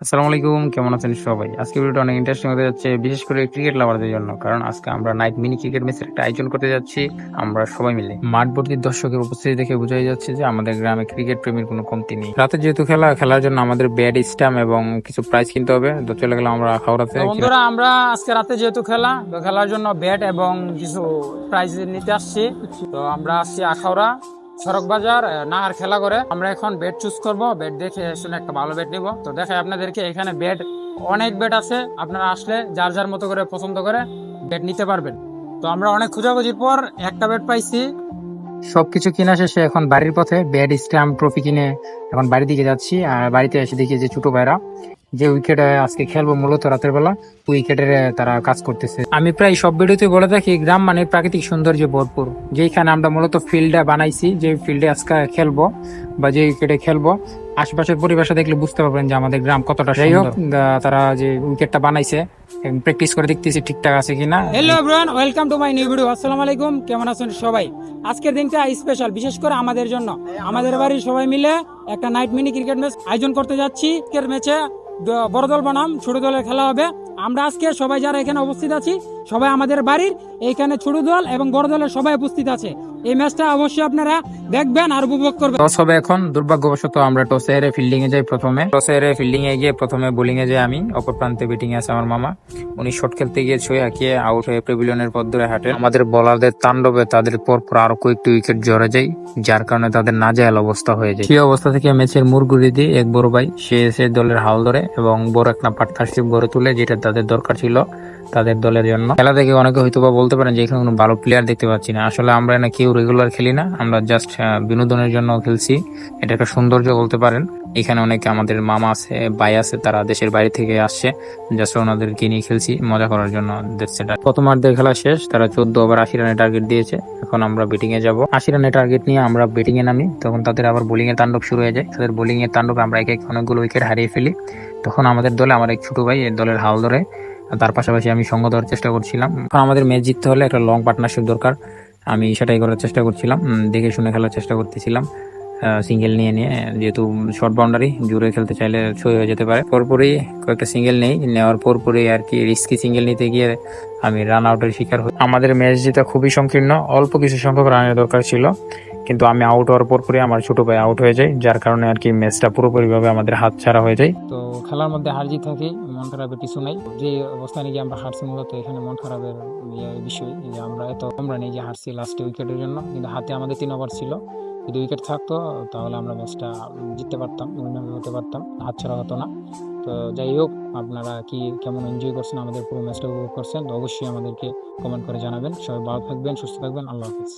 আসসালামু আলাইকুম, কেমন আছেন সবাই? আজকে ভিডিওটা অনেক ইন্টারেস্টিং হতে যাচ্ছে, বিশেষ করে ক্রিকেট লাভারদের জন্য। কারণ আজকে আমরা নাইট মিনি ক্রিকেট ম্যাচের একটা আয়োজন করতে যাচ্ছি আমরা সবাই মিলে। মাঠ ভর্তি দর্শকের উপস্থিতি দেখে বোঝাই যাচ্ছে যে আমাদের গ্রামে ক্রিকেট প্রেমীর কোনো কমতি নেই। রাতে যেহেতু খেলার জন্য আমাদের ব্যাট, স্টাম্প এবং কিছু প্রাইজ কিনতে হবে। তো চলে গেলাম আমরা আখাউড়াতে। বন্ধুরা, আমরা আজকে রাতে যেহেতু খেলার জন্য ব্যাট এবং কিছু প্রাইজ নিতে আসছি। তো আমরা আসছি আখাউড়া সড়ক বাজার নাহার খেলা করে। আমরা এখন ব্যাট চুজ করব, ব্যাট দেখে শুনে একটা ভালো ব্যাট নিব। তো দেখাই আপনাদেরকে, এখানে ব্যাট অনেক ব্যাট আছে, আপনারা আসলে যার যার মতো করে পছন্দ করে ব্যাট নিতে পারবেন। তো আমরা অনেক খোঁজাখুঁজির পর একটা ব্যাট পাইছি। সবকিছু কিনা শেষে এখন বাড়ির পথে ব্যাট, স্টাম্প, ট্রফি কিনে এখন বাড়ির দিকে যাচ্ছি। আর বাড়িতে এসে দেখি যে ছোট ভাইরা যে উইকেটে আজকে খেলবো মূলত রাতের বেলা, উইকেটের তারা কাজ করতেছে। আমি প্রায় সব ভিডিওতে বলে থাকি গ্রাম মানে প্রাকৃতিক সৌন্দর্য ভরপুর। যেখানে আমরা মূলত ফিল্ডটা বানাইছি, যে ফিল্ডে আজকে খেলবো বা যে উইকেটে খেলবো, আশেপাশের পরিবেশটা দেখলে বুঝতে পারবেন যে আমাদের গ্রাম কতটা সুন্দর। তারা যে উইকেটটা বানাইছে প্র্যাকটিস করে দেখতেছি ঠিকঠাক আছে কিনা। Hello everyone, welcome to my new video. আসসালামু আলাইকুম, কেমন আছেন সবাই? আজকের দিনটা স্পেশাল, বিশেষ করে আমাদের জন্য। আমাদের বাড়ির সবাই মিলে একটা নাইট মিনি ক্রিকেট ম্যাচ আয়োজন করতে যাচ্ছি। ক্রিকেট ম্যাচে বড় দল বনাম ছোট দলের খেলা হবে। আমরা আজকে সবাই যারা এখানে উপস্থিত আছি, সবাই আমাদের বাড়ির এইখানে ছোট দল এবং বড় দলের সবাই উপস্থিত আছে। এই ম্যাচটা অবশ্যই আপনারা দেখবেন আর উপভোগ করবেন। টস হবে এখন। দুর্ভাগ্যবশত আমরা টসে হেরে ফিল্ডিং এ যাই। টসে হেরে ফিল্ডিং এ গিয়ে প্রথমে বোলিং এ যাই আমি। অপর প্রান্তে ব্যাটিং এ আছে আমার মামা। উনি শট খেলতে গিয়ে ছুঁয়ে হাঁকিয়ে আউট হয়ে প্যাভিলিয়নের পথ ধরে হাঁটেন। আমাদের বোলারদের তাণ্ডবে তাদের পর আরো কয়েকটি উইকেট জড়ে যায়, যার কারণে তাদের নাজেহাল অবস্থা হয়ে যায়। সেই অবস্থা থেকে ম্যাচের মুরগুড়ি দিয়ে এক বড় ভাই সে এসে দলের হাল ধরে এবং বড় একটা পার্টনারশিপ গড়ে তুলে, যেটা তাদের দরকার ছিল তাদের দলের জন্য। খেলা দেখে অনেকে হয়তো বা বলতে পারেন যে এখানে কোনো ভালো প্লেয়ার দেখতে পাচ্ছি না। আসলে আমরা না কেউ রেগুলার খেলি না, আমরা জাস্ট বিনোদনের জন্য খেলছি। এটা একটা সৌন্দর্য বলতে পারেন। এখানে অনেকে আমাদের মামা আছে, ভাই আছে, তারা দেশের বাইরে থেকে আসছে, জাস্ট ওনাদেরকে নিয়ে খেলছি মজা করার জন্য। প্রথমার্ধের খেলা শেষ, তারা 14 ওভার 80 রানের টার্গেট দিয়েছে। এখন আমরা ব্যাটিং এ যাব। 80 রানের টার্গেট নিয়ে আমরা ব্যাটিং এ নামি। তখন তাদের আবার বোলিং এর তাণ্ডব শুরু হয়ে যায়। তাদের বোলিং এর তাণ্ডবে আমরা এক এক অনেকগুলো উইকেট হারিয়ে ফেলি। তখন আমাদের দলে আমার এক ছোট ভাই এর দলের হাল ধরে, তার পাশাপাশি আমি সঙ্গ দেওয়ার চেষ্টা করছিলাম। কারণ আমাদের ম্যাচ জিততে হলে একটা লং পার্টনারশিপ দরকার। আমি সেটাই করার চেষ্টা করছিলাম, দেখে শুনে খেলার চেষ্টা করতেছিলাম। সিঙ্গেল নিয়ে যেহেতু শর্ট বাউন্ডারি, জুড়ে খেলতে চাইলে ছয় হয়ে যেতে পারে। পরপরই কয়েকটা সিঙ্গেল নেওয়ার পরপরই আর কি রিস্কি সিঙ্গেল নিতে গিয়ে আমি রান আউটের শিকার হই। আমাদের ম্যাচ যেটা খুবই সংকীর্ণ, অল্প কিছু সংখ্যক রানের দরকার ছিল, কিন্তু আমি আউট হওয়ার পরপরই আমার ছোট ভাই আউট হয়ে যায়, যার কারণে আর কি ম্যাচটা পুরোপুরিভাবে আমাদের হাত ছাড়া হয়ে যায়। তো খেলার মধ্যে হার জিত থাকে, মন খারাপের কিছু নাই। যে অবস্থানে গিয়ে আমরা হারছি, মূলত এখানে মন খারাপের বিষয় যে আমরা এত কম রানে যে হারছি লাস্টে উইকেটের জন্য। কিন্তু হাতে আমাদের 3 ওভার ছিল, যদি উইকেট থাকতো তাহলে আমরা ম্যাচটা জিততে পারতাম, উইনার হতে পারতাম, হাত ছাড়া হতো না। তো যাই হোক, আপনারা কি কেমন এনজয় করছেন, আমাদের পুরো ম্যাচটা উপভোগ করছেন, তো অবশ্যই আমাদেরকে কমেন্ট করে জানাবেন। সবাই ভালো থাকবেন, সুস্থ থাকবেন। আল্লাহ হাফিজ।